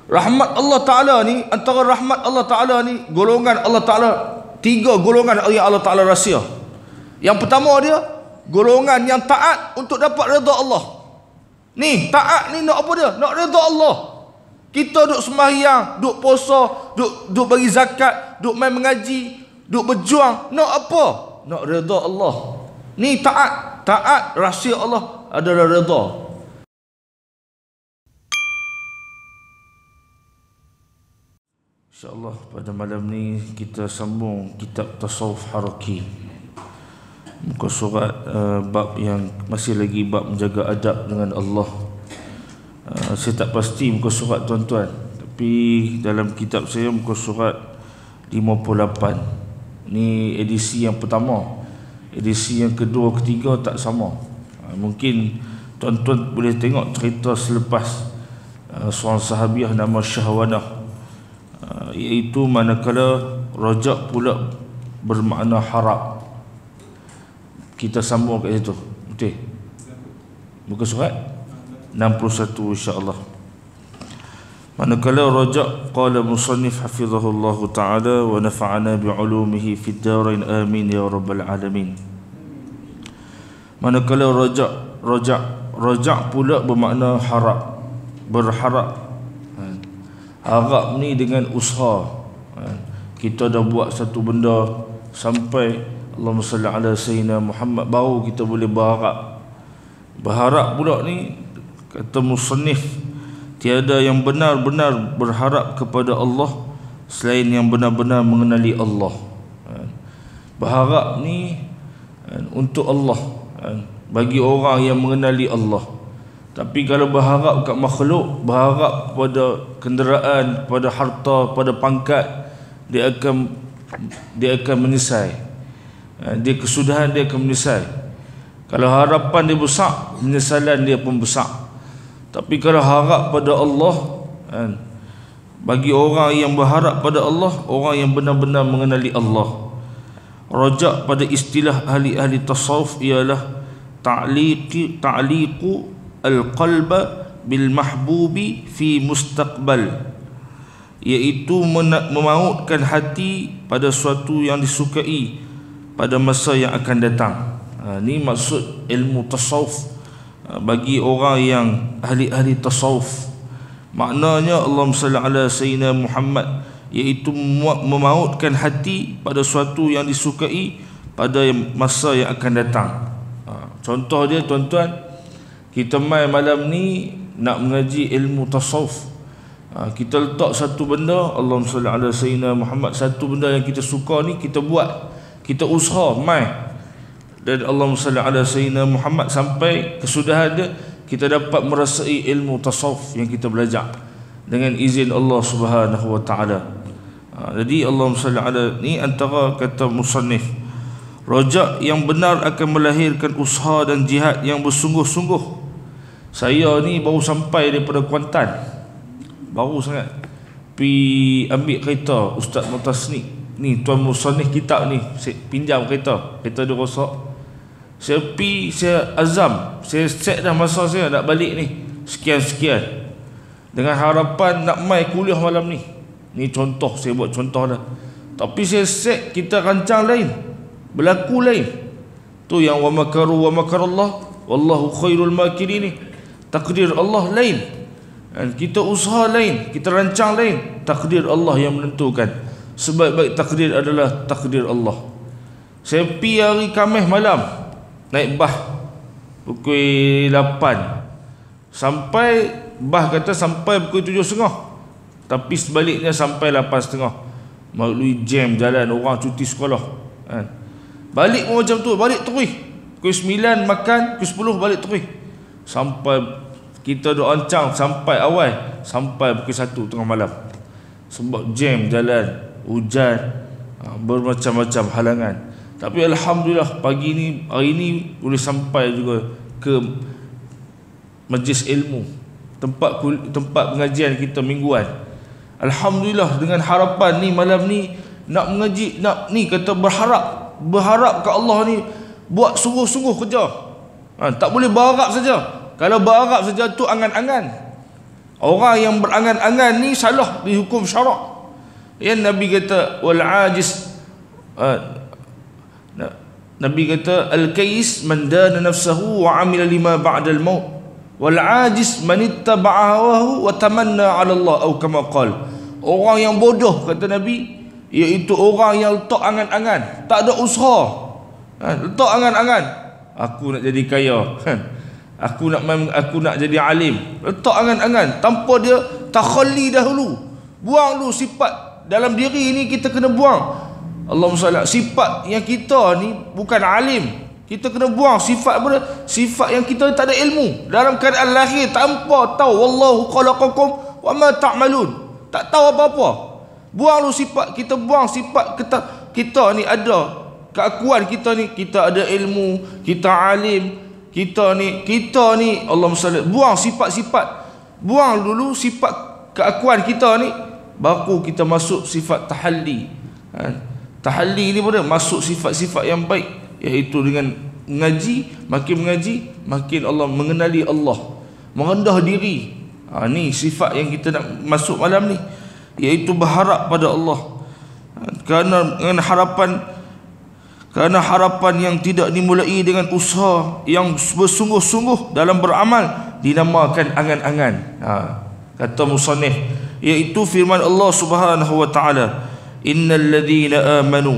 Rahmat Allah Ta'ala ni, antara rahmat Allah Ta'ala ni, golongan Allah Ta'ala, 3 golongan yang Allah Ta'ala rahsia. Yang pertama dia, golongan yang taat untuk dapat redha Allah. Ni, taat ni nak apa dia? Nak redha Allah. Kita duk sembahyang, duk puasa, duk bagi zakat, duk main mengaji, duk berjuang, nak apa? Nak redha Allah. Ni taat. Taat rahsia Allah adalah redha. InsyaAllah pada malam ni kita sambung kitab Tasawuf Haraki, muka surat bab yang masih lagi bab menjaga adab dengan Allah. Saya tak pasti muka surat tuan-tuan, tapi dalam kitab saya muka surat 58. Ni edisi yang pertama. Edisi yang kedua, ketiga tak sama. Mungkin tuan-tuan boleh tengok cerita selepas seorang sahabiah nama Syahwanah, iaitu manakala rajak pula bermakna harap. Kita sambung kat situ. Betul? Muka surat 61 insya-Allah. Manakala rajak, qala musannif hafizahullahu ta'ala wa nafa'ana bi'ulumihi fid darain amin ya rabbal alamin. Manakala rajak pula bermakna harap, berharap. Harap ni dengan usaha. Kita dah buat satu benda sampai Allahumma salli ala sayyidina Muhammad, baru kita boleh berharap. Berharap pula ni, kata musannif, tiada yang benar-benar berharap kepada Allah selain yang benar-benar mengenali Allah. Berharap ni untuk Allah, bagi orang yang mengenali Allah. Tapi kalau berharap kat makhluk, berharap pada kenderaan, pada harta, pada pangkat, dia akan menyesal. Dia kesudahan dia akan menyesal. Kalau harapan dia besar, penyesalan dia pun besar. Tapi kalau harap pada Allah, bagi orang yang berharap pada Allah, orang yang benar-benar mengenali Allah. Rajak pada istilah ahli-ahli tasawuf ialah ta'liqu al-qalba bil mahbubi fi mustaqbal, iaitu memautkan hati pada suatu yang disukai pada masa yang akan datang. Ini maksud ilmu tasawuf bagi orang yang ahli-ahli tasawuf. Maknanya Allahumma salli ala sayyidina Muhammad, iaitu memautkan hati pada suatu yang disukai pada masa yang akan datang. Contoh dia tuan-tuan, kita mai malam ni nak mengaji ilmu tasawuf. Kita letak satu benda, Allahumma salli ala sayyidina Muhammad, satu benda yang kita suka ni kita buat, kita usaha mai, dan Allahumma salli ala sayyidina Muhammad sampai kesudahan dia kita dapat merasai ilmu tasawuf yang kita belajar dengan izin Allah Subhanahu wa taala. Jadi Allahumma salli ala ni antara kata musannif, rajak yang benar akan melahirkan usaha dan jihad yang bersungguh-sungguh. Saya ni baru sampai daripada Kuantan, baru sangat pi ambil kereta Ustaz Mutasnik ni, tuan musannif kitab ni, saya pinjam kereta dia rosak. Saya pi, saya azam, saya set dah masa saya nak balik ni sekian-sekian, dengan harapan nak mai kuliah malam ni. Ni contoh, saya buat contoh dah. Tapi saya set, kita rancang lain, berlaku lain. Tu yang wa makaru wa makarallah wallahu khairul makirin ni, takdir Allah lain, kita usaha lain, kita rancang lain, takdir Allah yang menentukan. Sebaik-baik takdir adalah takdir Allah. Saya pi hari Khamis malam, naik bah pukul 8, sampai bah kata sampai pukul 7.30, tapi sebaliknya sampai 8.30, melalui jam jalan, orang cuti sekolah. Balik pun macam tu, balik terus pukul 9 makan, pukul 10 balik terus, sampai kita duk ancang sampai awal, sampai pukul 1 tengah malam, sebab jam jalan, hujan, bermacam-macam halangan. Tapi alhamdulillah pagi ni, hari ni boleh sampai juga ke majlis ilmu, tempat pengajian kita mingguan. Alhamdulillah, dengan harapan ni malam ni nak mengaji, nak ni kata berharap ke Allah ni, buat sungguh-sungguh kerja. Tak boleh berharap saja. Kalau berharap saja tu angan-angan. Orang yang berangan-angan ni salah di hukum syarak. Yang Nabi kata wal ajiz, Nabi kata al-kais man dana nafsahu wa amila lima ba'da al-maut, wal ajiz man ittaba'a hawahu wa tamanna 'ala Allah, atau kama qala. Orang yang bodoh, kata Nabi, iaitu orang yang letak angan-angan, tak ada usaha, letak angan-angan, aku nak jadi kaya, aku nak jadi alim, letak angan-angan tanpa dia takhalli dahulu. Buang dulu sifat dalam diri ni, kita kena buang. Allahumma salli, sifat yang kita ni bukan alim, kita kena buang sifat apa? Sifat yang kita tak ada ilmu, dalam keadaan lahir tanpa tahu wallahu khalaqakum wa ma ta'malun, tak tahu apa-apa. Buang dulu sifat, kita buang sifat kita ni ada keakuan, kita ni kita ada ilmu, kita alim, kita ni Allahumma salli, buang sifat-sifat, buang dulu sifat keakuan kita ni, baru kita masuk sifat tahalli. Tahalli ni pun masuk sifat-sifat yang baik, iaitu dengan mengaji, makin Allah mengenali Allah, merendah diri. Ni sifat yang kita nak masuk malam ni, iaitu berharap pada Allah. Kerana harapan yang tidak dimulai dengan usaha yang bersungguh-sungguh dalam beramal dinamakan angan-angan. Kata musannif, iaitu firman Allah Subhanahu wa taala, innal ladzina amanu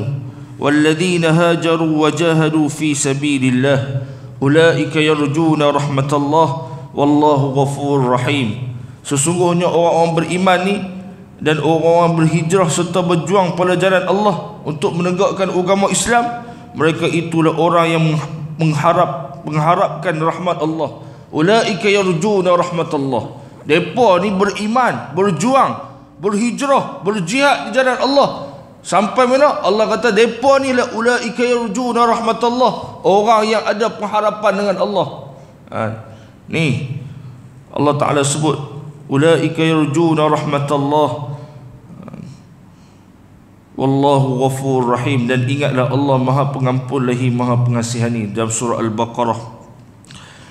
wal ladzina hajaru wa jahadu fi sabilillah ulaika yarjuna rahmatallah wallahu ghafurur rahim. Sesungguhnya orang-orang beriman ni dan orang-orang berhijrah serta berjuang pada jalan Allah untuk menegakkan agama Islam, mereka itulah orang yang mengharapkan rahmat Allah. Ulaika yarjuna rahmatullah. Depa ni beriman, berjuang, berhijrah, berjihad di jalan Allah. Sampai mana? Allah kata depa ni la ulaika yarjuna rahmatullah, orang yang ada pengharapan dengan Allah. Ni Allah Taala sebut ulaika yarjuna rahmatullah wallahu ghafur rahim, dan ingatlah Allah Maha Pengampun lagi Maha Pengasihani, dalam surah Al-Baqarah.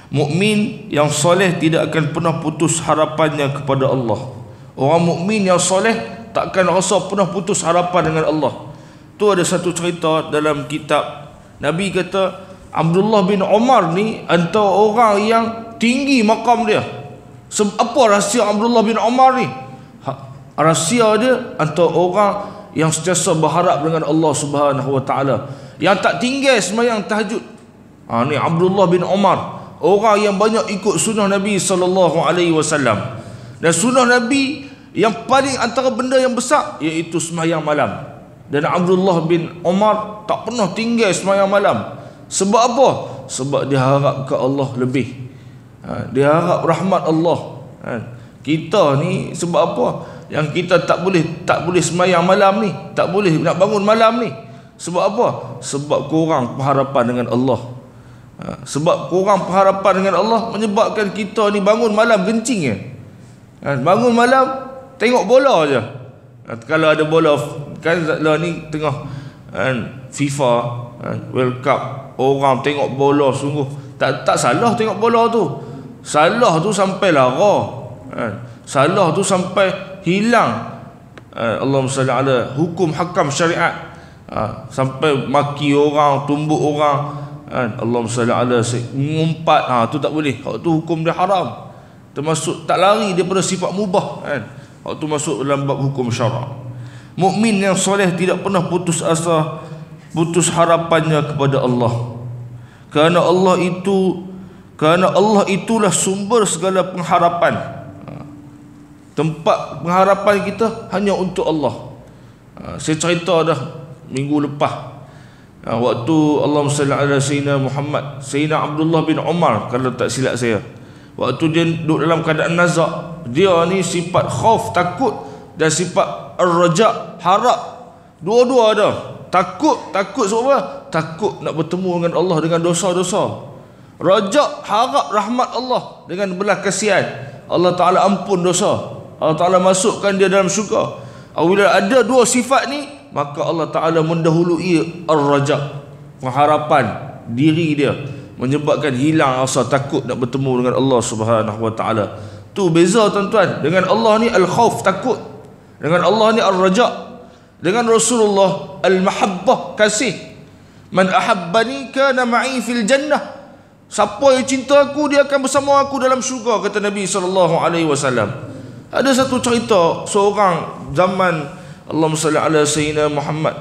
Mukmin yang soleh tidak akan pernah putus harapannya kepada Allah. Orang mukmin yang soleh takkan rasa pernah putus harapan dengan Allah. Tu ada satu cerita dalam kitab, Nabi kata Abdullah bin Umar ni antara orang yang tinggi makam dia. Apa rahsia Abdullah bin Umar ni? Rahsia dia antara orang yang sentiasa berharap dengan Allah Subhanahu wa taala, yang tak tinggal sembahyang tahajud. Ni Abdullah bin Umar, orang yang banyak ikut sunnah Nabi sallallahu alaihi wasallam. Dan sunnah Nabi yang paling antara benda yang besar iaitu sembahyang malam. Dan Abdullah bin Umar tak pernah tinggal sembahyang malam. Sebab apa? Sebab dia harap ke Allah lebih. Dia harap rahmat Allah. Kita ni sebab apa? Yang kita tak boleh sembahyang malam ni, tak boleh nak bangun malam ni. Sebab apa? Sebab kurang pengharapan dengan Allah. Sebab kurang pengharapan dengan Allah menyebabkan kita ni bangun malam gencing je. Bangun malam tengok bola je. Kalau ada bola kan lah ni tengah FIFA World Cup, orang tengok bola sungguh tak salah tengok bola tu. Salah tu sampai lara. Salah tu sampai hilang Allahumma salli ala hukum hakam syariat, sampai maki orang, tumbuk orang, Allahumma salli ala ngumpat, tu tak boleh. Hak tu hukum dia haram, termasuk tak lari daripada sifat mubah. Hak tu masuk dalam bab hukum syarak. Mukmin yang soleh tidak pernah putus asa, putus harapannya kepada Allah. Kerana Allah itulah sumber segala pengharapan. Tempat pengharapan kita hanya untuk Allah. Saya cerita dah minggu lepas, waktu Allahumma salli ala Sayyidina Muhammad, Sayyidina Abdullah bin Umar kalau tak silap saya, waktu dia duduk dalam keadaan nazak, dia ni sifat khauf, takut, dan sifat ar-raja, harap, dua-dua ada. Takut sebab apa? Takut nak bertemu dengan Allah dengan dosa-dosa. Raja, harap rahmat Allah dengan belas kasihan, Allah Ta'ala ampun dosa, Allah Ta'ala masukkan dia dalam syurga. Apabila ada dua sifat ni, maka Allah Ta'ala mendahului ar-raja, pengharapan diri dia, menyebabkan hilang rasa takut nak bertemu dengan Allah Subhanahu wa taala. Tu beza tuan-tuan. Dengan Allah ni al-khauf, takut. Dengan Allah ni al-raja. Dengan Rasulullah al-mahabbah, kasih. Man ahabbani kana ma'i fil jannah. Siapa yang cinta aku, dia akan bersama aku dalam syurga, kata Nabi SAW. Ada satu cerita seorang zaman, Allahumma salli ala sayyidina Muhammad,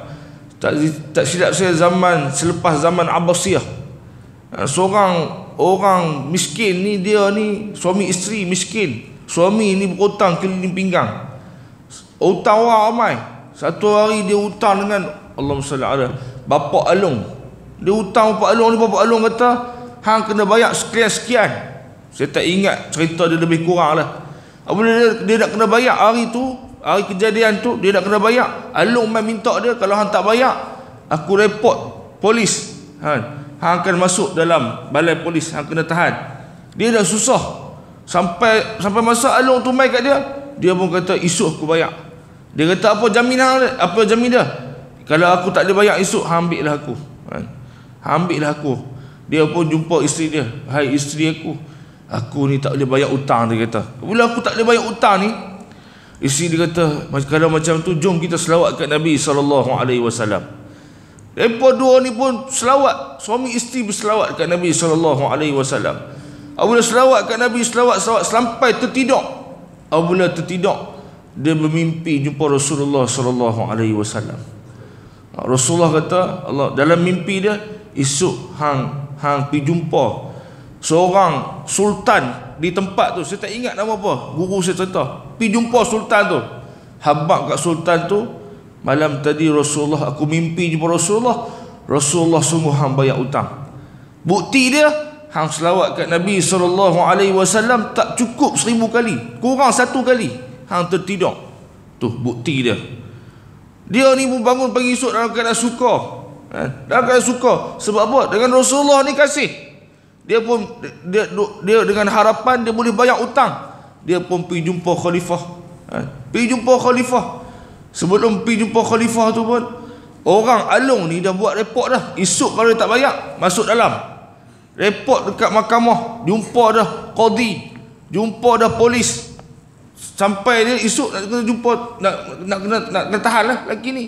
tak silap saya zaman selepas zaman Abbasiyah. Seorang orang miskin ni, dia ni suami isteri miskin. Suami ni berhutang keliling pinggang. Hutang orang ramai. Satu hari dia hutang dengan, Allahumma salli ala, Bapak Alung. Dia hutang Bapak Alung ni. Bapak Alung kata, hang kena bayar sekian-sekian. Saya tak ingat cerita dia lebih kurang lah. Apabila dia nak kena bayar hari tu, hari kejadian tu, dia nak kena bayar, Alung main minta dia, kalau hang tak bayar, aku report polis. Hang akan masuk dalam balai polis, hang kena tahan. Dia dah susah. Sampai masa Alung tu main kat dia, dia pun kata, esok aku bayar. Dia kata, apa jaminan dia? Apa jamin dia? Kalau aku tak boleh bayar esok, hang ambil lah aku. Hang ambil lah aku. Dia pun jumpa isteri dia. Hai isteri aku ni tak boleh bayar hutang, dia kata. Bila aku tak boleh bayar hutang ni, isteri dia kata, kalau macam tu, jom kita selawat kat Nabi SAW. Mereka dua ni pun selawat. Suami isteri berselawat kat Nabi SAW. Apabila selawat kat Nabi, selawat sampai tertidur. Apabila tertidur, dia bermimpi jumpa Rasulullah SAW. Rasulullah kata, Allah dalam mimpi dia, esok hang pergi jumpa seorang sultan di tempat tu. Saya tak ingat nama apa, guru saya cerita. Pergi jumpa sultan tu. Habaq kat sultan tu, malam tadi Rasulullah, aku mimpi jumpa Rasulullah. Rasulullah sungguh hang bayar hutang. Bukti dia, hang selawat kat Nabi SAW tak cukup 1000 kali, kurang 1 kali hang tertidur. Tu bukti dia. Dia ni pun bangun pagi esok dalam keadaan suka. Dalam keadaan suka. Sebab apa? Dengan Rasulullah ni kasih. Dia pun dia dengan harapan dia boleh bayar hutang. Dia pun pergi jumpa khalifah. Pergi jumpa khalifah. Sebelum pergi jumpa khalifah tu pun, orang Alung ni dah buat report dah. Esok kalau dia tak bayar, masuk dalam. Report dekat mahkamah, jumpa dah qadi, jumpa dah polis. Sampai dia esok nak kena jumpa, nak tahan lah lelaki ni.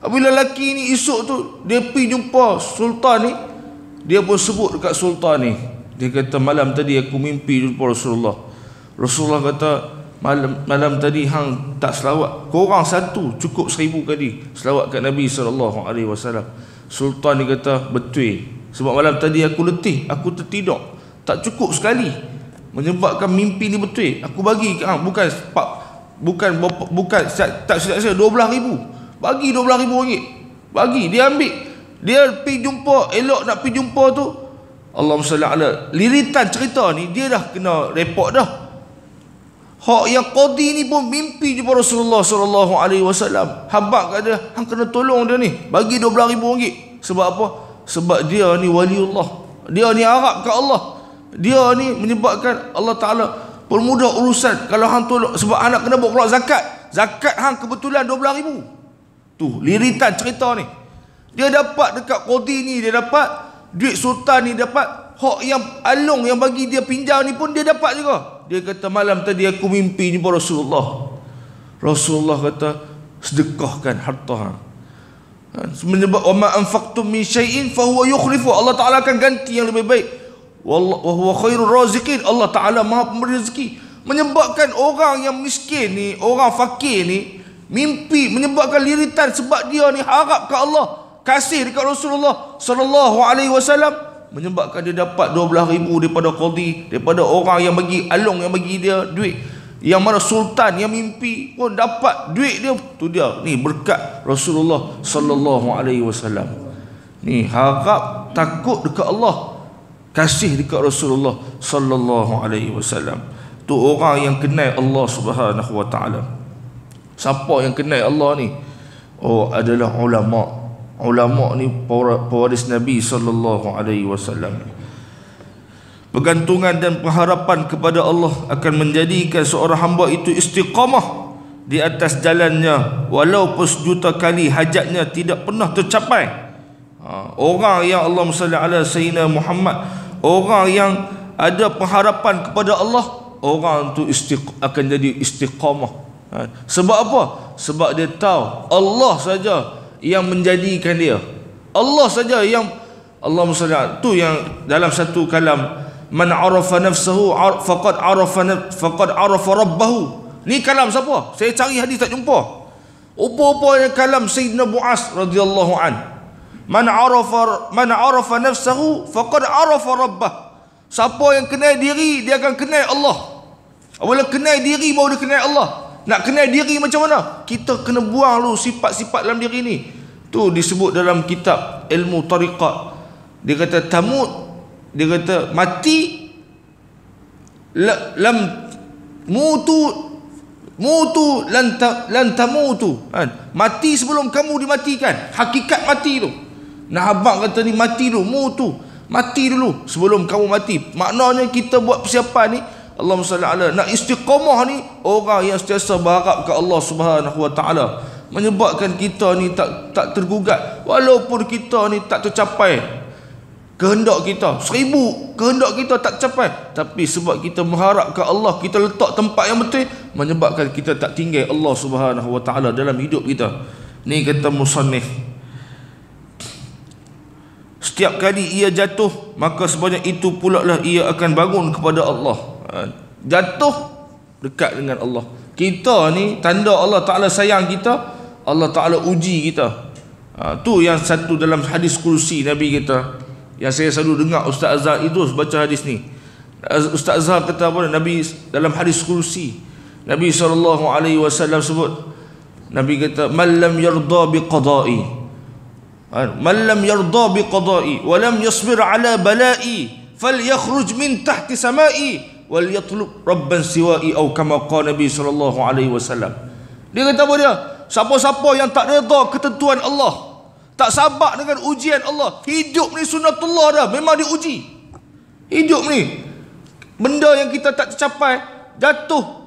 Apabila lelaki ni esok tu dia pergi jumpa sultan ni, dia pun sebut dekat sultan ni. Dia kata, malam tadi aku mimpi jumpa Rasulullah. Rasulullah kata, malam tadi hang tak selawat, korang 1 cukup 1000 kali selawat kat Nabi SAW. Sultan ni kata, betul. Sebab malam tadi aku letih, aku tertidur, tak cukup sekali, menyebabkan mimpi ni betul. Aku bagi ke hang, bukan tak silap saya 12,000. Bagi 12,000 ringgit. Bagi, dia ambil. Dia pergi jumpa, elok nak pergi jumpa tu, Allahumma salli ala, liritan cerita ni dia dah kena report dah. Hak yang qadi ni pun mimpi jumpa Rasulullah SAW. Habaq kat dia, hang kena tolong dia ni, bagi 12,000 ringgit. Sebab apa? Sebab dia ni waliullah. Dia ni harap kat Allah. Dia ni menyebabkan Allah Ta'ala permudah urusan. Kalau hang tolong, sebab anak kena bawa keluar zakat. Zakat hang kebetulan 12,000. Tu liritan cerita ni. Dia dapat dekat qadi ni, dia dapat duit sultan ni, dapat hak yang Alung yang bagi dia pinjam ni pun dia dapat juga. Dia kata, malam tadi aku mimpi jumpa Rasulullah. Rasulullah kata, sedekahkan harta hang. Menyebab wa ma anfaqtum min syai'in fa huwa yukhlifu. Allah Taala akan ganti yang lebih baik. Wallahu huwa khairur raziqin. Allah Taala Maha pemberi rezeki. Menyebabkan orang yang miskin ni, orang fakir ni mimpi, menyebabkan liritan sebab dia ni harap ke Allah, kasih dekat Rasulullah sallallahu alaihi wasallam, menyebabkan dia dapat 12,000 daripada qadi, daripada orang yang bagi Alung, yang bagi dia duit. Yang mana sultan yang mimpi pun dapat duit dia. Tu dia ni berkat Rasulullah sallallahu alaihi wasallam. Ni harap takut dekat Allah, kasih dekat Rasulullah sallallahu alaihi wasallam. Tu orang yang kenal Allah Subhanahu wa taala. Siapa yang kenal Allah ni? Oh, adalah ulama. Ulama ni pewaris Nabi sallallahu alaihi wasallam. Pergantungan dan pengharapan kepada Allah akan menjadikan seorang hamba itu istiqamah di atas jalannya, walaupun sejuta kali hajatnya tidak pernah tercapai. Orang yang Allahumma salli ala sayyidina Muhammad, orang yang ada pengharapan kepada Allah, orang tu akan jadi istiqamah. Sebab apa? Sebab dia tahu Allah saja yang menjadikan dia. Allah saja yang Allahumma salli tu yang dalam satu kalam, man arafa nafsahu faqad arafa rabbahu. Ni kalam siapa? Saya cari hadis tak jumpa. Apa-apa kalam Sayyidina Mu'az radhiyallahu an. Man arafa nafsahu faqad arafa rabbah. Siapa yang kenal diri, dia akan kenal Allah. Apabila kenal diri baru dia kenal Allah. Nak kenal diri macam mana? Kita kena buang dulu sifat-sifat dalam diri ni. Tu disebut dalam kitab ilmu tariqat. Dia kata tamut, dia kata mati lam mutu lan tamutu. Mati sebelum kamu dimatikan. Hakikat mati tu. Nah abang kata ni mati dulu, mutu. Mati dulu sebelum kamu mati. Maknanya kita buat persiapan ni, Allahumma salli ala, nak istiqamah ni, orang yang sentiasa berharap ke Allah Subhanahu wa taala, menyebabkan kita ni tak tergugat walaupun kita ni tak tercapai kehendak kita, 1000 kehendak kita tak capai, tapi sebab kita mengharap ke Allah, kita letak tempat yang betul, menyebabkan kita tak tinggal Allah Subhanahu wa taala dalam hidup kita. Ni kata musannif, setiap kali ia jatuh, maka sebanyak itu pula lah ia akan bangun kepada Allah. Jatuh dekat dengan Allah. Kita ni tanda Allah Ta'ala sayang kita, Allah Ta'ala uji kita. Tu yang satu dalam hadis kursi Nabi kita, yang saya selalu dengar Ustaz Azhar itu baca hadis ni. Ustaz Azhar kata apa? Nabi dalam hadis kursi, Nabi SAW sebut, Nabi kata man lam yarda biqada'i, man lam yarda biqada'i wa lam yasbir ala bala'i falyakhruj min tahti sama'i wal yatlub rabban siwa'i, atau kama qala Nabi SAW. Dia kata apa dia? Siapa-siapa yang tak redha ketentuan Allah, tak sabar dengan ujian Allah, hidup ni sunnatullah dah, memang diuji. Hidup ni benda yang kita tak tercapai, jatuh.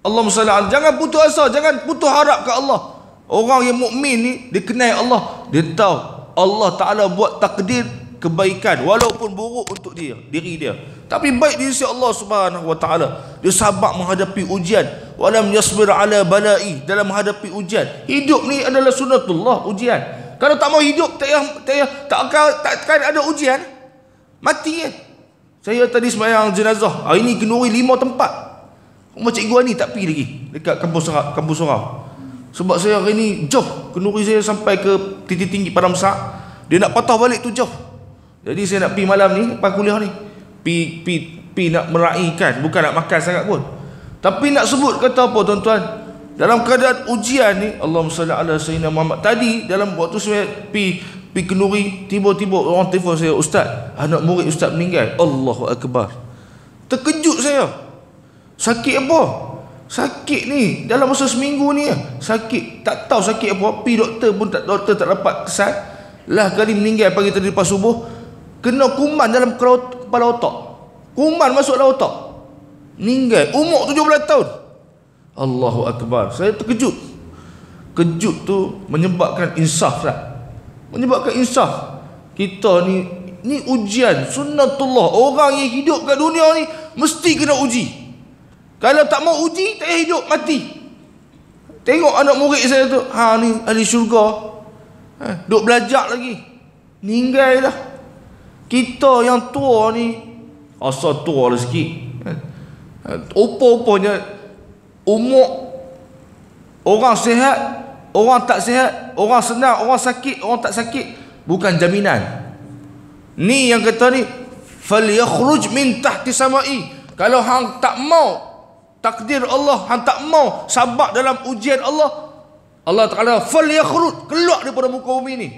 Allahumma salli alaihi, jangan putus asa, jangan putus harap ke Allah. Orang yang mukmin ni dia kenal Allah, dia tahu Allah Ta'ala buat takdir kebaikan walaupun buruk untuk diri dia, tapi baik di sisi Allah Subhanahu wa taala. Dia sabar menghadapi ujian, walam yasbir ala bala'i, dalam menghadapi ujian. Hidup ni adalah sunnatullah, ujian. Kalau tak mau hidup, takkan ada ujian, mati kan. Saya tadi sembahyang jenazah, hari ni kenduri 5 tempat. Rumah cikgu ni tak pergi lagi dekat kampus Sorau. Sebab saya hari ni jauh, kenduri saya sampai ke titik tinggi Padang Besar. Dia nak patah balik tu jauh. Jadi saya nak pergi malam ni, lepas kuliah ni, pi nak meraihkan, bukan nak makan sangat pun. Tapi nak sebut kata apa tuan-tuan, dalam keadaan ujian ni, Allahumma salli ala sayyidina Muhammad. Tadi dalam waktu saya pi kenduri, tiba-tiba orang telefon saya, ustaz, anak murid ustaz meninggal. Allahu akbar. Terkejut saya. Sakit apa? Sakit ni dalam masa seminggu ni, sakit, tak tahu sakit apa. Pi doktor pun doktor tak dapat kesan. Lah kali meninggal pagi tadi lepas subuh, kena kuman dalam kepala otak. Kuman masuk dalam otak. Meninggal umur 17 tahun. Allahu akbar. Saya terkejut. Kejut tu menyebabkan insaf lah. Menyebabkan insaf. Kita ni ujian sunnatullah. Orang yang hidup kat dunia ni mesti kena uji. Kalau tak mau uji, tak payah hidup, mati. Tengok anak murid saya tu, ni ahli syurga, duk belajar lagi, meninggal dah. Kita yang tua ni asal tua lah sikit. Apa-apanya umur, orang sihat, orang tak sihat, orang senang, orang sakit, orang tak sakit, bukan jaminan. Ni yang kata ni, falyakhruj min tahti sama'i. Kalau hang tak mau takdir Allah, hang tak mau sabar dalam ujian Allah, Allah Ta'ala falyakhruj, keluar daripada muka bumi ni.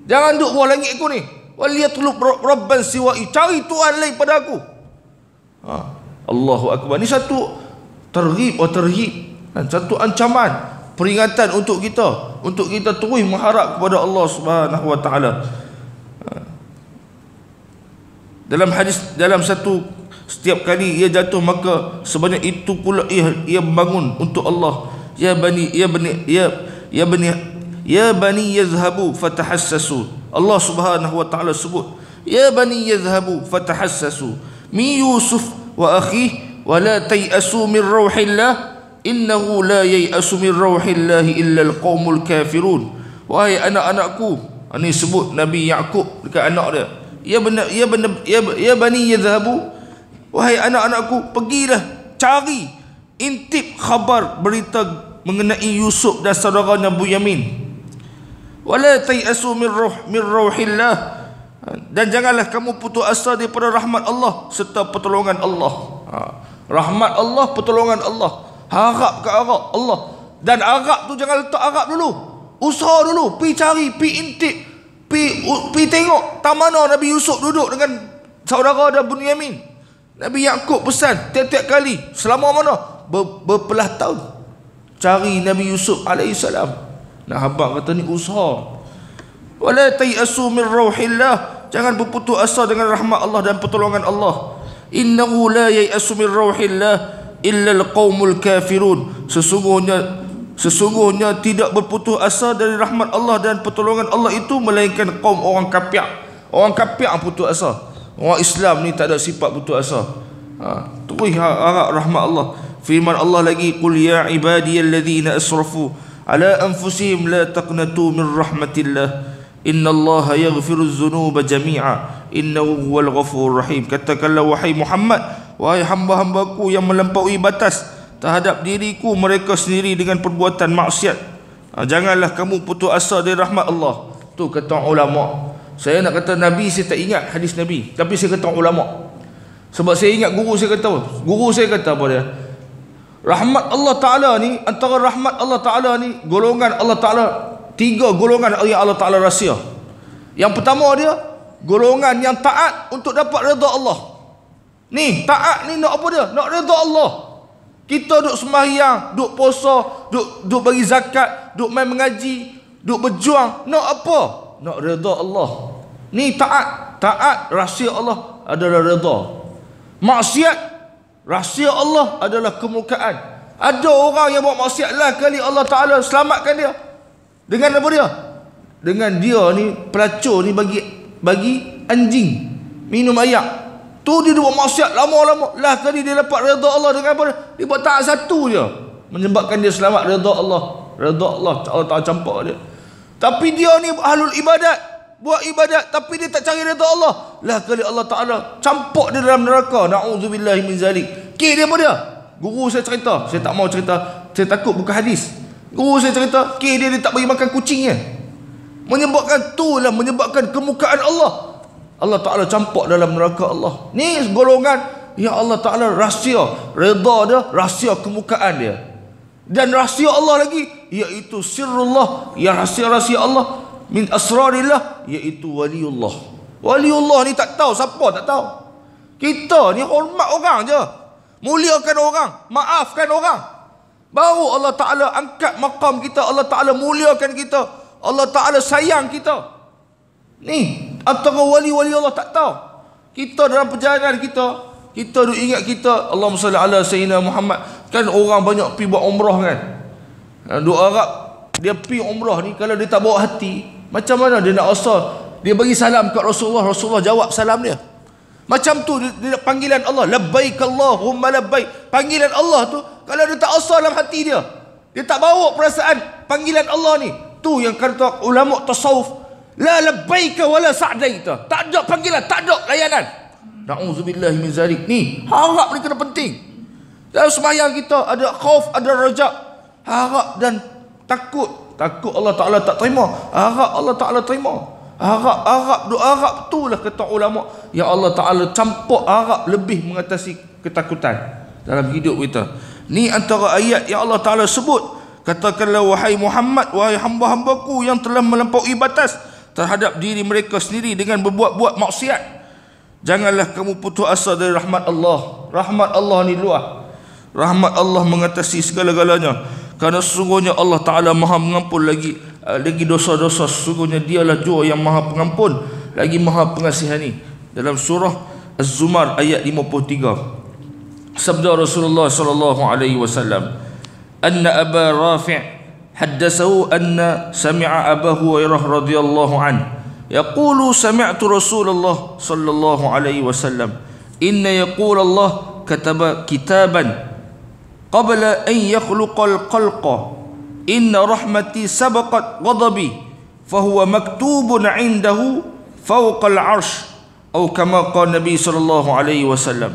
Jangan duduk bawah langit aku ni. Waliyatlub rabban siwa'i, cari Tuhan lain pada aku. Allahu akbar. Ni satu targhib wa tarhib, satu ancaman, peringatan untuk kita terus mengharap kepada Allah Subhanahu wa taala. Dalam hadis, dalam satu, setiap kali ia jatuh maka sebanyak itu pula ia bangun untuk Allah. Ya bani yazhabu fatahassasu. Allah Subhanahu wa taala sebut, ya bani yazhabu fatahassasu min Yusuf wa akhihi wala tayasu min rauhillah innahu la yayasu min rauhillah illa alqaumul kafirun. Wahai anak-anakku, ini sebut Nabi Yaqub dekat anak dia, ya bani yadhhabu, wahai anak-anakku, pergilah cari, intip khabar, berita mengenai Yusuf dan saudaranya Bunyamin. Wala tayasu min rauhillah, dan janganlah kamu putus asa daripada rahmat Allah serta pertolongan Allah. Rahmat Allah, pertolongan Allah. Harap ke arah Allah. Dan harap tu jangan letak harap dulu, usaha dulu, pi cari, pi intip, pi tengok tak mana Nabi Yusuf duduk dengan saudara dan Bunyamin. Nabi Yaqub pesan tiap-tiap kali, selama mana? Berpelah tahun cari Nabi Yusuf alaihissalam. Nah, abang kata ni usaha. Wala tayasu min rauhillah, jangan berputus asa dengan rahmat Allah dan pertolongan Allah. Innahu la yayasu min rauhillah illa alqaumul kafirun, sesungguhnya tidak berputus asa dari rahmat Allah dan pertolongan Allah itu melainkan kaum orang kafir. Orang kafir yang putus asa. Orang Islam ni tak ada sifat putus asa. Terus harap rahmat Allah. Firman Allah lagi, qul ya ibadiyalladzina asrafu ala anfusihim la taqnatu min rahmatillah innallaha yaghfiruz dzunuba jami'a innahu huwal ghafurur rahim. Katakanlah wahai Muhammad, wahai hamba-hambaku yang melampaui batas terhadap diriku mereka sendiri dengan perbuatan maksiat, janganlah kamu putus asa dari rahmat Allah. Tu kata ulama. Saya nak kata Nabi, saya tak ingat hadis Nabi, tapi saya kata ulama. Sebab saya ingat guru saya kata apa dia? Rahmat Allah Ta'ala ni, antara rahmat Allah Ta'ala ni, golongan Allah Ta'ala, 3 golongan yang Allah Ta'ala rahsia. Yang pertama dia, golongan yang taat untuk dapat redha Allah. Ni, taat ni nak apa dia? Nak redha Allah. Kita duk sembahyang, duk puasa, duk bagi zakat, duk main mengaji, duk berjuang, nak apa? Nak redha Allah. Ni taat. Taat, rahsia Allah adalah redha. Maksiat, rahsia Allah adalah kemurkaan. Ada orang yang buat maksiat lah kali Allah Ta'ala selamatkan dia. Dengan apa dia? Dengan dia ni, pelacur ni bagi anjing minum air. Tu dia buat maksiat lama-lama. Lah kali dia dapat redha Allah dengan apa dia? Dia buat taat satu je, menyebabkan dia selamat redha Allah. Redha Allah, Allah Ta'ala campak dia. Tapi dia ni ahlul ibadat, buat ibadat tapi dia tak cari redha Allah. Lah kali Allah Ta'ala campak dia dalam neraka. Na'udzubillahi min zalik. Dia apa dia? Guru saya cerita. Saya tak mau cerita, saya takut bukan hadis. Guru saya cerita, dia tak bagi makan kucingnya. Menyebabkan kemukaan Allah. Allah Ta'ala campak dalam neraka Allah. Ni golongan yang Allah Ta'ala rahsia redha dia, rahsia kemukaan dia. Dan rahsia Allah lagi, iaitu sirrullah, yang rahsia-rahsia Allah, min asrarillah, iaitu waliullah. Waliullah ni tak tahu siapa, tak tahu. Kita ni hormat orang je, muliakan orang, maafkan orang, baru Allah Ta'ala angkat maqam kita, Allah Ta'ala muliakan kita, Allah Ta'ala sayang kita. Ni antara wali-wali Allah tak tahu. Kita dalam perjalanan kita duk ingat kita, Allahumma salli ala sayyidina Muhammad. Kan orang banyak pi buat umrah kan, duk Arab, dia pi umrah ni, kalau dia tak bawa hati, macam mana dia nak asal dia bagi salam kat Rasulullah, Rasulullah jawab salam dia. Macam tu dia panggilan Allah, labbaik Allahumma labbaik. Panggilan Allah tu, kalau dia tak asal dalam hati dia tak bawa perasaan panggilan Allah ni, tu yang kata ulama tasawuf, la labbaika wala sa'daita. Tak ada panggilan, tak ada layanan. Na'udzubillahi min zalik. Ni harap ni kena penting. Dalam sembahyang kita ada khauf, ada raja, harap dan takut. Takut Allah Ta'ala tak terima, harap Allah Ta'ala terima. Harap, doa harap, itulah kata ulama yang Allah Ta'ala campak harap lebih mengatasi ketakutan dalam hidup kita. Ni antara ayat yang Allah Ta'ala sebut, katakanlah wahai Muhammad, wahai hamba-hambaku yang telah melampaui batas terhadap diri mereka sendiri dengan berbuat-buat maksiat, janganlah kamu putus asa dari rahmat Allah. Rahmat Allah ni luas. Rahmat Allah mengatasi segala-galanya. Kerana sesungguhnya Allah Ta'ala maha mengampun lagi dosa-dosa. Sesungguhnya dialah jua yang maha pengampun lagi maha pengasihani. Dalam surah Az-Zumar ayat 53, sabda Rasulullah sallallahu alaihi wasallam, anna Aba Rafi' haddatsahu anna sami'a Aba Hurairah radhiyallahu anhu yaqulu sami'tu Rasulullah sallallahu alaihi wasallam inna yaqul Allah kataba kitaban qabla an yakhluqal khalqa inna rahmati sabaqat ghadabi fahuwa maktubun 'indahu fawqal 'arsy atau kama qala Nabi sallallahu alaihi wasallam.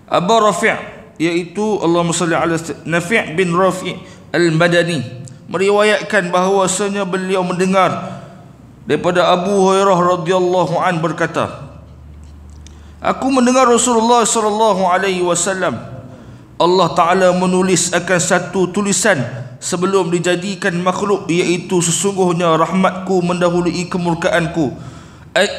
Abu Rafi' iaitu Allahumma salli ala Nafi' bin Rafi' al-Madani meriwayatkan bahawasanya beliau mendengar daripada Abu Hurairah radhiyallahu an berkata, aku mendengar Rasulullah sallallahu alaihi wasallam, Allah Taala menulis akan satu tulisan sebelum dijadikan makhluk, iaitu sesungguhnya rahmatku mendahului kemurkaanku.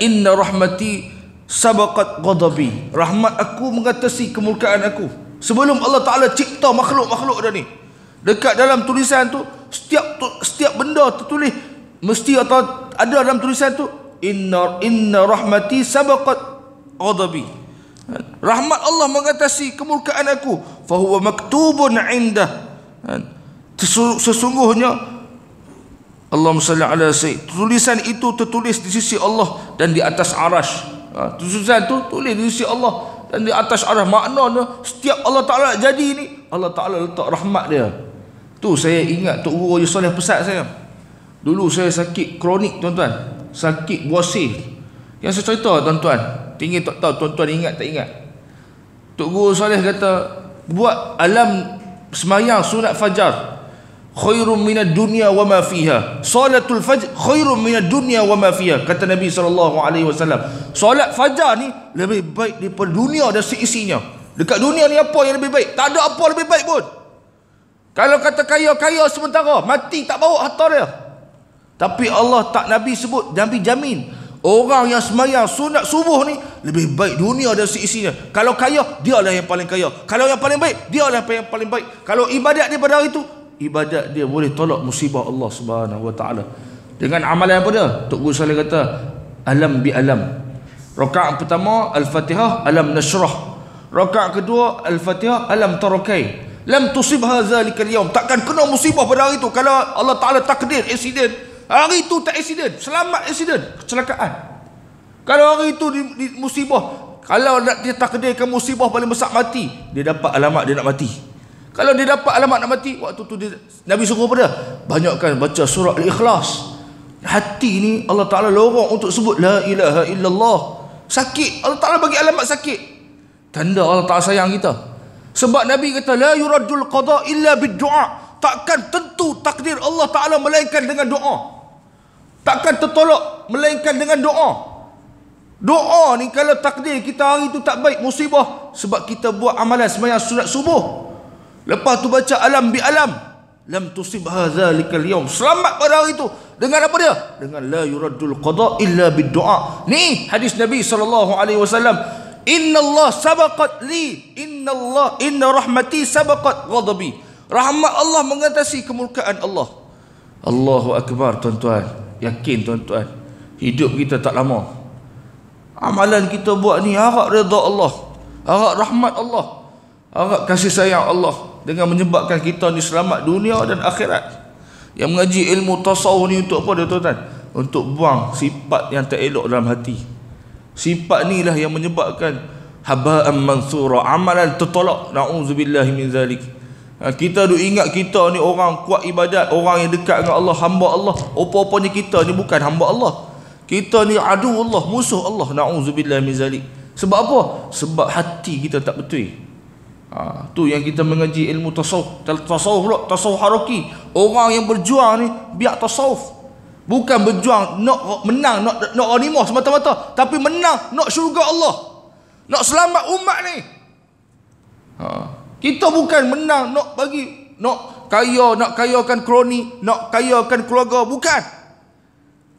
Inna rahmati sabaqat ghadabi, rahmat aku mengatasi kemurkaan aku. Sebelum Allah Taala cipta makhluk-makhluk dah ni, dekat dalam tulisan tu setiap benda tertulis mesti atau ada dalam tulisan tu inna rahmati sabaqat ghadabi, rahmat Allah mengatasi kemurkaan aku. Fahuwa maktubun 'indah, sesungguhnya Allahumma salli ala sayyid, tulisan itu tertulis di sisi Allah dan di atas arasy. Tulisan tu tulis di sisi Allah dan di atas arasy. Maknanya setiap Allah Taala jadi ni, Allah Taala letak rahmat dia. Tu saya ingat Tok Guru Haji Soleh pesat saya. Dulu saya sakit kronik tuan-tuan, sakit buasir. Yang saya cerita tuan-tuan, tinggi tak tahu tuan-tuan ingat tak ingat. Tok Guru Soleh kata, buat alam semayang sunat fajar khairum minad dunya wa ma fiha, salatul fajr khairum minad dunya wa ma fiha, kata Nabi SAW. Solat fajar ni lebih baik daripada dunia dan seisinya. Dekat dunia ni apa yang lebih baik? Tak ada apa lebih baik pun. Kalau kata kaya sementara, mati tak bawa harta dia. Tapi Allah tak, Nabi sebut, Nabi jamin orang yang semayang sunat subuh ni lebih baik dunia dan seisinya. Kalau kaya, dialah yang paling kaya. Kalau yang paling baik, dialah yang paling baik. Kalau ibadat dia pada hari itu, ibadat dia boleh tolak musibah Allah Subhanahu wa taala. Dengan amalan apa dia? Tok Guru Saleh kata alam bi alam. Rakaat pertama Al-Fatihah alam nashrah. Rakaat kedua Al-Fatihah alam tarakai. Lam tusibha zalikal yaum. Takkan kena musibah pada hari itu kalau Allah Taala takdir accident. Hari itu tak accident, selamat accident, kecelakaan. Kalau hari itu di musibah, kalau dia takdirkan musibah paling besar mati, dia dapat alamat dia nak mati. Kalau dia dapat alamat nak mati, waktu tu Nabi suruh apa dia? Banyakkan baca surah Al-Ikhlas. Hati ni Allah Ta'ala lorong untuk sebut La ilaha illallah. Sakit, Allah Ta'ala bagi alamat sakit, tanda Allah Ta'ala sayang kita. Sebab Nabi kata la yuraddul qada illa bid-du'a. Takkan tentu takdir Allah Ta'ala melainkan dengan doa. Takkan tertolak melainkan dengan doa. Doa ni kalau takdir kita hari tu tak baik, musibah, sebab kita buat amalan sembahyang sunat subuh, lepas tu baca alam bi alam, lam tusibha zalikal yaum, selamat pada hari itu. Dengan apa dia? Dengan la yuraddul qada illa bid du'a. Ni hadis Nabi SAW. Inna Allah sabaqat li, inna rahmati sabaqat ghadabi. Rahmat Allah mengatasi kemurkaan Allah. Allahu akbar tuan-tuan. Yakin tuan-tuan, hidup kita tak lama. Amalan kita buat ni harap redha Allah, harap rahmat Allah, harap kasih sayang Allah, dengan menyebabkan kita ni selamat dunia dan akhirat. Yang mengaji ilmu tasawuf ni untuk apa dia tuan-tuan? Untuk buang sifat yang tak elok dalam hati. Sifat ni lah yang menyebabkan haba'an mansura, amalan tertolak. Na'udzubillahi min zalik. Kita duk ingat kita ni orang kuat ibadat, orang yang dekat dengan Allah, hamba Allah. Apa-apanya kita ni bukan hamba Allah. Kita ni adu Allah, musuh Allah. Na'udzubillahi min zalik. Sebab apa? Sebab hati kita tak betul. Tu yang kita mengaji ilmu tasawuf. Tasawuf pula, tasawuf haraki. Orang yang berjuang ni biar tasawuf. Bukan berjuang nak menang, nak ghanimah semata-mata, tapi menang nak syurga Allah, nak selamat umat ni. Kita bukan menang nak bagi, nak kaya, nak kayakan kroni, nak kayakan keluarga, bukan.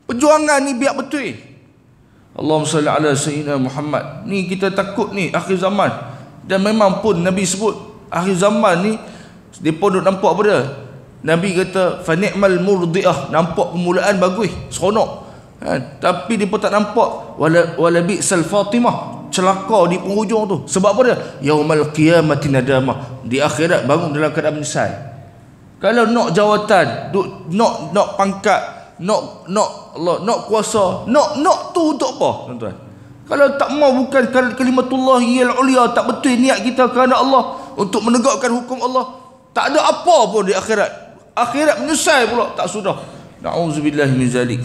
Perjuangan ni biar betul. Allahumma salli ala sayyidina Muhammad. Ni kita takut ni akhir zaman. Dan memang pun Nabi sebut akhir zaman ni depa duk nampak apa dia? Nabi kata fa ni'mal murdiah, nampak permulaan bagus, seronok. Tapi depa tak nampak wala bi'sal fatimah, celaka di penghujung tu. Sebab apa dia? Yaumal qiyamati nadamah, di akhirat bangun dalam keadaan menyesal. Kalau nak jawatan, nak pangkat, nak Allah, nak kuasa, nak tu untuk apa tuan-tuan? Kalau tak mau bukan kalimatullahi al-ulia, tak betul niat kita kerana Allah untuk menegakkan hukum Allah, tak ada apa pun di akhirat. Akhirat menyesal pula, tak sudah. Na'udzubillah min zalik.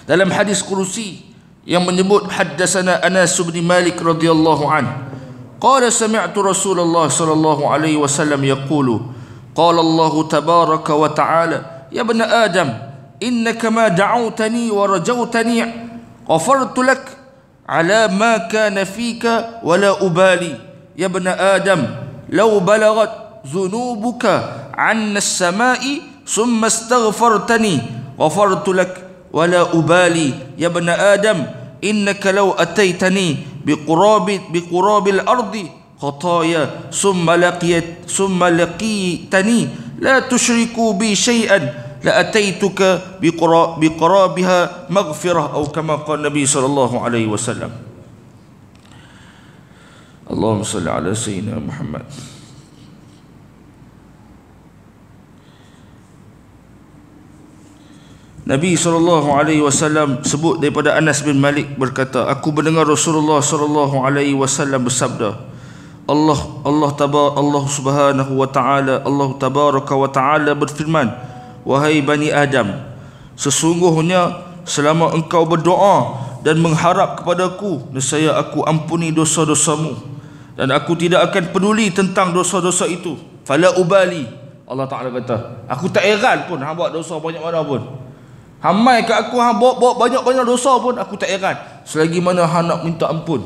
Dalam hadis kursi yang menyebut haddatsana Anas bin Malik radhiyallahu an, qala sami'tu Rasulullah sallallahu alaihi wasallam yaqulu, qala Allah tabaraka wa ta'ala, ya ibn Adam, innaka ma da'awtani wa rajawtani ghafartu lak ala ma kana fika wa la ubali. Ya ibn Adam, law balagat dhunubuka 'anna as-sama'i thumma astaghfartani ghafartu lak wa la ubali. Ya ibn Adam, innaka law ataitani biqurabil ardi khataya thumma laqitani la tushriku bi shay'an la ataituka biqarabiha maghfirah, atau kama qala Nabi sallallahu alaihi wasallam. Allahumma salli ala sayyidina Muhammad. Nabi SAW sebut daripada Anas bin Malik berkata, aku mendengar Rasulullah SAW bersabda, Allah subhanahu wa ta'ala, Allah tabaraka wa ta'ala berfirman, wahai Bani Adam, sesungguhnya selama engkau berdoa dan mengharap kepadaku, nescaya aku ampuni dosa-dosamu, dan aku tidak akan peduli tentang dosa-dosa itu. Fala ubali. Allah Ta'ala kata, aku tak heran pun hang buat dosa banyak mana pun. Hamai kat aku hang bawa banyak-banyak dosa pun aku tak heran, selagi mana hang nak minta ampun.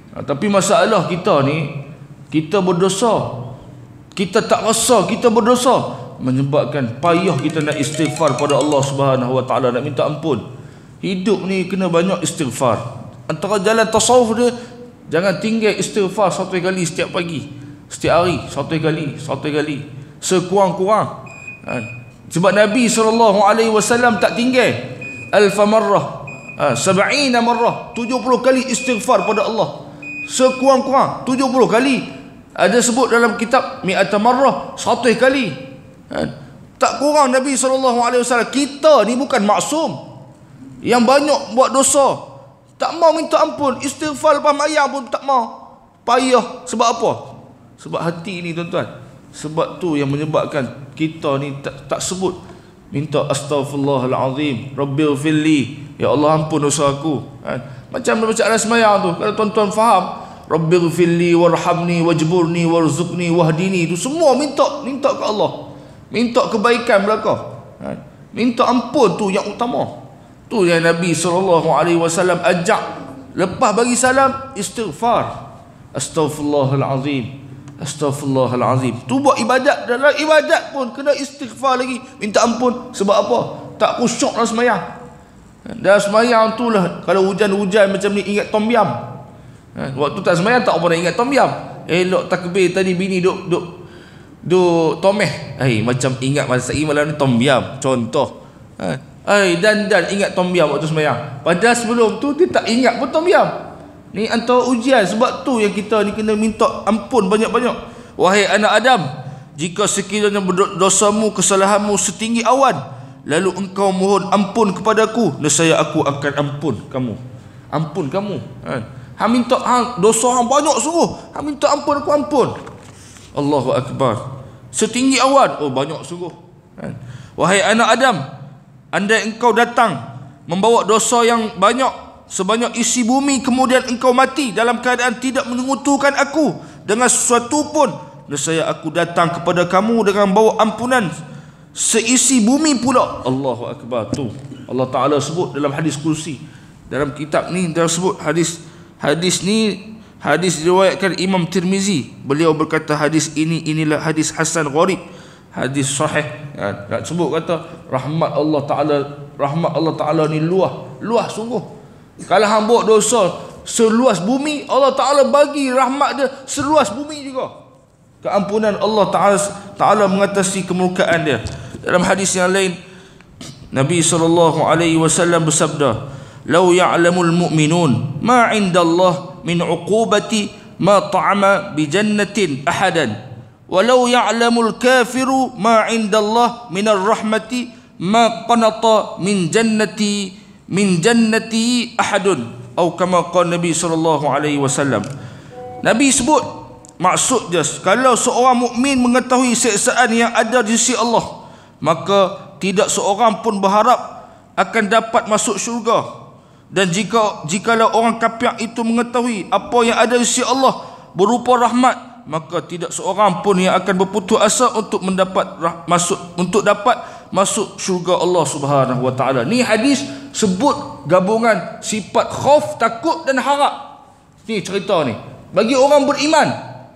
Tapi masalah kita ni, kita berdosa, kita tak rasa kita berdosa, menyebabkan payah kita nak istighfar pada Allah Subhanahu wa taala, nak minta ampun. Hidup ni kena banyak istighfar. Antara jalan tasawuf dia, jangan tinggal istighfar 1 kali setiap pagi, setiap hari 1 kali, sekurang-kurang. Sebab Nabi SAW tak tinggal alfa marrah, 70 marrah, 70 kali istighfar pada Allah, sekurang-kurang 70 kali. Ada sebut dalam kitab mi'ata marrah, 100 kali. Tak kurang Nabi SAW. Kita ni bukan maksum, yang banyak buat dosa, tak mau minta ampun, istighfar lepas mayang pun tak mau. Payah. Sebab apa? Sebab hati ni tuan-tuan. Sebab tu yang menyebabkan kita ni tak sebut minta astaghfirullahalazim, rabbighfirli, ya Allah ampun dosa aku. Macam bacaan sembahyang tu, kalau tuan-tuan faham, rabbighfirli warhamni wajburni warzuqni wahdini, itu semua minta ke Allah, minta kebaikan belaka, minta ampun tu yang utama. Tu yang Nabi SAW ajak lepas bagi salam, istighfar, astaghfirullahalazim, astaghfirullahalazim. Tu buat ibadat, dalam ibadat pun kena istighfar lagi, minta ampun. Sebab apa? Tak khusyuk dalam semayang. Dalam semayang tu lah, kalau hujan-hujan macam ni, ingat tom yam. Waktu tak semayang tak pernah ingat tom yam. Elok takbir tadi bini duk tomeh, macam ingat masa malam ni tom yam, contoh. Dan ingat tom yam waktu semayang, padahal sebelum tu dia tak ingat pun tom yam. Ni antara ujian. Sebab tu yang kita ni kena minta ampun banyak-banyak. Wahai anak Adam, jika sekiranya dosamu, kesalahanmu setinggi awan, lalu engkau mohon ampun kepadaku, nescaya aku akan ampun kamu. Ampun kamu. Hang minta dosa hang banyak sungguh, hang minta ampun aku ampun. Allahu Akbar. Setinggi awan, oh banyak sungguh. Wahai anak Adam, andai engkau datang membawa dosa yang banyak sebanyak isi bumi, kemudian engkau mati dalam keadaan tidak mengutuhkan aku dengan sesuatu pun, nescaya aku datang kepada kamu dengan bawa ampunan seisi bumi pula. Allahu Akbar. Tu Allah Ta'ala sebut dalam hadis kursi. Dalam kitab ni dia sebut hadis ni, hadis diriwayatkan Imam Tirmizi. Beliau berkata inilah hadis hasan gharib, hadis sahih. Nak sebut kata rahmat Allah Ta'ala ni luah sungguh. Kalau hang buat dosa seluas bumi, Allah Ta'ala bagi rahmat dia seluas bumi juga. Keampunan Allah Ta'ala mengatasi kemurkaan dia. Dalam hadis yang lain, Nabi SAW bersabda, "Lau ya'lamul mu'minun ma 'inda Allah min 'uqubati ma ta'ama bi jannatin ahadan, walau ya'lamul kafiru ma 'inda Allah min ar-rahmati ma qanata min jannati ahadun." atau kama qala Nabi sallallahu alaihi wasallam. Nabi sebut, maksud dia, kalau seorang mukmin mengetahui siksaan yang ada di sisi Allah, maka tidak seorang pun berharap akan dapat masuk syurga. Dan jikalau orang kafir itu mengetahui apa yang ada di sisi Allah berupa rahmat, maka tidak seorang pun yang akan berputus asa untuk dapat masuk syurga Allah Subhanahu wa taala. Ni hadis sebut gabungan sifat khauf, takut dan harap. Ni cerita ni. Bagi orang beriman,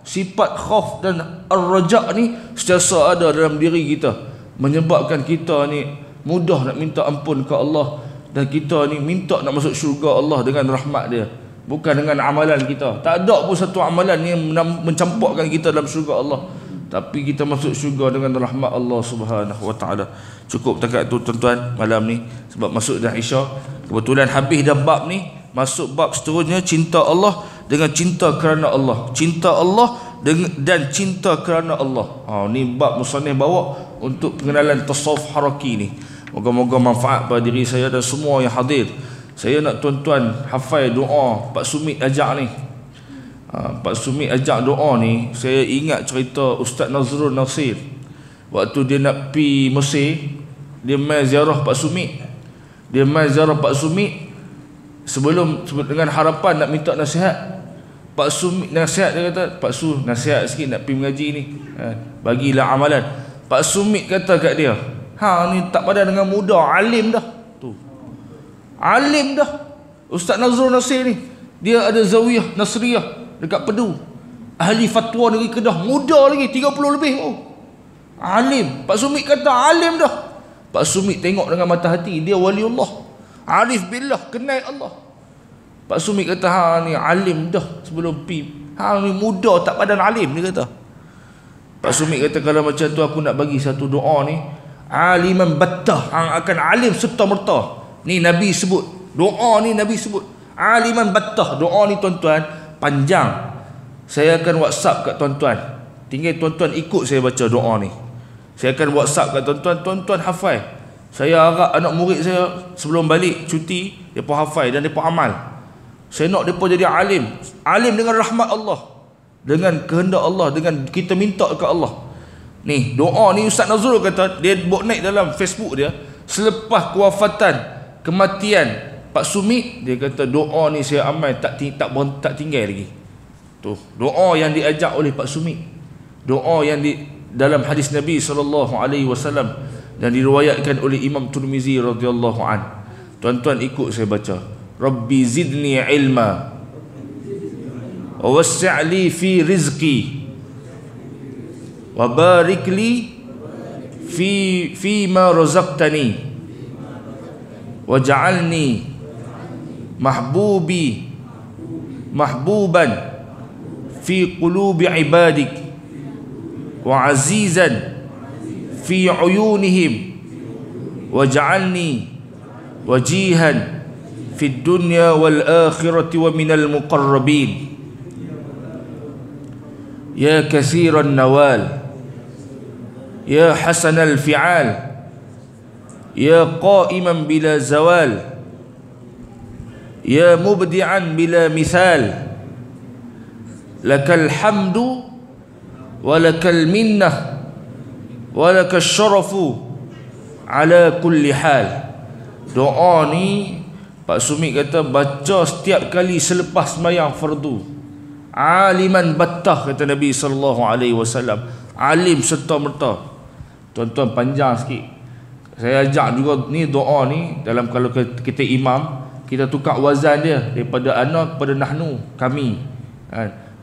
sifat khauf dan ar-raja ni sentiasa ada dalam diri kita, menyebabkan kita ni mudah nak minta ampun ke Allah, dan kita ni minta nak masuk syurga Allah dengan rahmat dia, bukan dengan amalan kita. Tak ada pun satu amalan yang mencampakkan kita dalam syurga Allah, tapi kita masuk syurga dengan rahmat Allah Subhanahu wa taala. Cukup dekat tu tuan-tuan malam ni, sebab masuk dah Isya. Kebetulan habis dah bab ni, masuk bab seterusnya, cinta Allah dengan cinta kerana Allah. Cinta Allah dan cinta kerana Allah. Ni bab musannif bawa untuk pengenalan tasawuf haraki ni. Moga-moga manfaat pada diri saya dan semua yang hadir. Saya nak tuan-tuan hafal doa Pak Sumit ajak ni. Pak Sumit ajak doa ni, saya ingat cerita Ustaz Nazrul Nasir. Waktu dia nak pi Mesir, dia mai ziarah Pak Sumit. Dia mai ziarah Pak Sumit sebelum dengan harapan nak minta nasihat. Pak Sumit nasihat, dia kata, Pak Su nasihat sikit nak pi mengaji ni, bagilah amalan. Pak Sumit kata kat dia, ni tak padan dengan muda, alim dah. Tu. Alim dah. Ustaz Nazrul Nasir ni, dia ada zawiyah Nasriyah dekat Pedu. Ahli fatwa negeri Kedah, muda lagi, 30 lebih. Alim. Pak Sumit kata alim dah. Pak Sumit tengok dengan mata hati, dia waliullah, arif billah, kenal Allah. Pak Sumit kata, ni alim dah sebelum pi. Ni muda tak padan alim, dia kata. Pak Sumit kata, kalau macam tu aku nak bagi satu doa ni, aliman battah, akan alim serta merta. Ni Nabi sebut, doa ni Nabi sebut, aliman battah. Doa ni tuan-tuan panjang. Saya akan WhatsApp kat tuan-tuan, tinggal tuan-tuan ikut saya baca doa ni. Saya akan WhatsApp kat tuan-tuan, tuan-tuan hafal. Saya harap anak murid saya sebelum balik cuti, mereka hafal dan mereka amal. Saya nak mereka jadi alim. Alim dengan rahmat Allah, dengan kehendak Allah, dengan kita minta ke Allah. Ni doa ni Ustaz Nazrul kata, dia buat naik dalam Facebook dia selepas kematian Pak Sumit. Dia kata doa ni saya amal tak tinggal lagi. Tu doa yang diajak oleh Pak Sumit, doa yang dalam hadis Nabi sallallahu alaihi wasallam dan diriwayatkan oleh Imam Tirmizi radhiyallahu an. Tuan-tuan ikut saya baca, Rabbi zidni ilma wa wassi' fi rizqi wa barik li fi ma razaqtani waj'alni mahbuban fi qulubi ibadik wa azizan fi uyunihim waj'alni wajihan fi dunya wal akhirati wa minal muqarrabin ya kathiran nawal ya hasanal fi'al ya qa'iman bila zawal ya mubdi'an bila mithal lakal hamdu wa lakal minnah wa lakal syarafu ala kulli hal. Doa ni Pak Sumit kata baca setiap kali selepas sembahyang fardu. Aliman battah, kata Nabi sallallahu alaihi wasallam, alim serta merta. Tuan-tuan panjang sikit. Saya ajak juga ni doa ni dalam, kalau kita imam, kita tukar wazan dia daripada ana kepada nahnu, kami.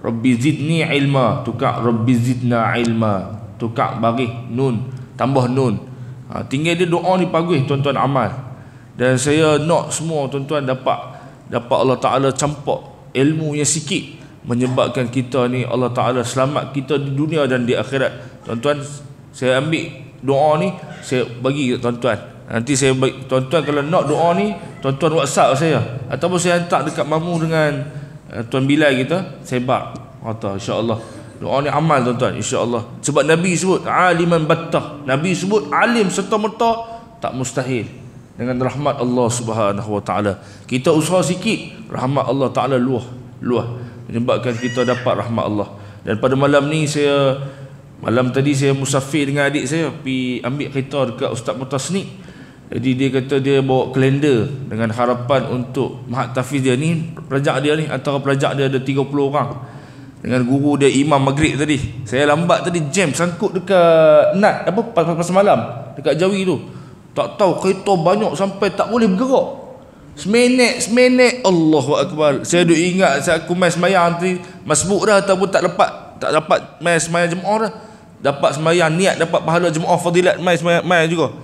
Rabbi zidni ilma, tukar Rabbi zidna ilma, tukar bagi nun, tambah nun. Tinggal dia doa ni bagus tuan-tuan amal. Dan saya nak semua tuan-tuan dapat Allah Ta'ala campak ilmu yang sikit, menyebabkan kita ni Allah Ta'ala selamat kita di dunia dan di akhirat. Tuan-tuan, saya ambil doa ni, saya bagi tuan-tuan. Nanti saya bagi tuan-tuan, kalau nak doa ni, tuan-tuan WhatsApp saya, ataupun saya hantar dekat Mamu dengan Tuan Bilal kita, saya bak kata insya-Allah. Doa ni amal tuan-tuan, insya-Allah. Sebab Nabi sebut aliman battah. Nabi sebut alim serta merta tak mustahil dengan rahmat Allah Subhanahu wa taala. Kita usaha sikit, rahmat Allah Ta'ala luah menyebabkan kita dapat rahmat Allah. Dan pada malam ni malam tadi saya musafir dengan adik saya pergi ambil kereta dekat Ustaz Mutasnik. Jadi dia kata dia bawa kalender dengan harapan untuk Mahat Tahfiz dia ni, pelajak dia ni, antara pelajak dia ada 30 orang, dengan guru dia Imam Maghrib tadi. Saya lambat tadi, jam sangkut dekat Nat pasal malam dekat Jawi tu. Tak tahu kereta banyak sampai tak boleh bergerak. Seminit Allahu Akbar. Saya duk ingat saya aku mai sembahyang tadi masbuk dah ataupun tak dapat mai sembahyang jemaah dah. Dapat sembahyang niat dapat pahala jemaah fadilat mai juga.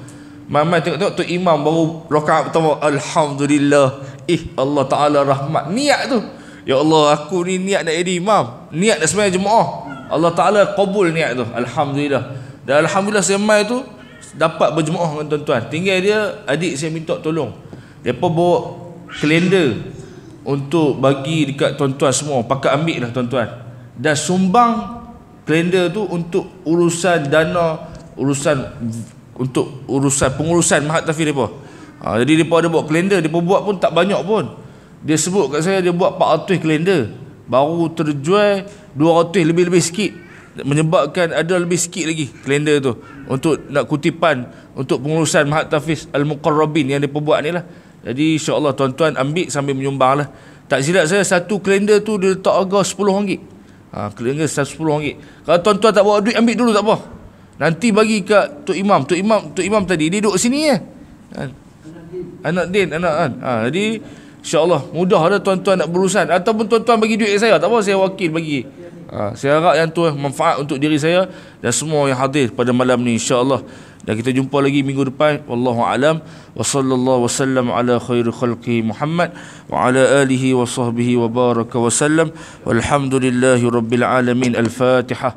Mai tengok tu imam baru rakaat pertama alhamdulillah. Allah Taala rahmat niat tu. Ya Allah, aku ni niat nak jadi imam, niat nak sembahyang jemaah. Allah Taala kabul niat tu. Alhamdulillah. Dan alhamdulillah saya mai tu dapat berjemaah dengan tuan-tuan. Tinggal dia adik saya minta tolong. Depa bawa kalender untuk bagi dekat tuan-tuan semua, pakat ambil lah tuan-tuan. Dan sumbang kalender tu untuk urusan dana, untuk urusan pengurusan Mahat Tahfiz depa. Jadi depa ada bawa kalender, depa buat pun tak banyak pun. Dia sebut kat saya dia buat 400 kalender, baru terjual 200 lebih sikit. Menyebabkan ada lebih sikit lagi kalender tu untuk nak kutipan untuk pengurusan Mahat Tahfiz Al-Muqarrabin yang depa buat ni lah. Jadi insya-Allah tuan-tuan ambil sambil menyumbang lah. Tak silap saya satu kalender tu dia letak harga RM10. Kalender RM10. Kalau tuan-tuan tak bawa duit ambil dulu tak apa. Nanti bagi kat Tok Imam. Tok Imam tadi dia duduk sini Anak Din kan. Jadi insya-Allah mudah dah tuan-tuan nak berurusan, ataupun tuan-tuan bagi duit saya tak apa, saya wakil bagi. Saya harap yang tu manfaat untuk diri saya dan semua yang hadir pada malam ni insya-Allah. Dan kita jumpa lagi minggu depan. Wallahu alam wa sallallahu wasallam ala khairi khalqi Muhammad wa ala alihi wa sahbihi wa baraka wa sallam. Walhamdulillahi rabbil alamin. Al-Fatihah.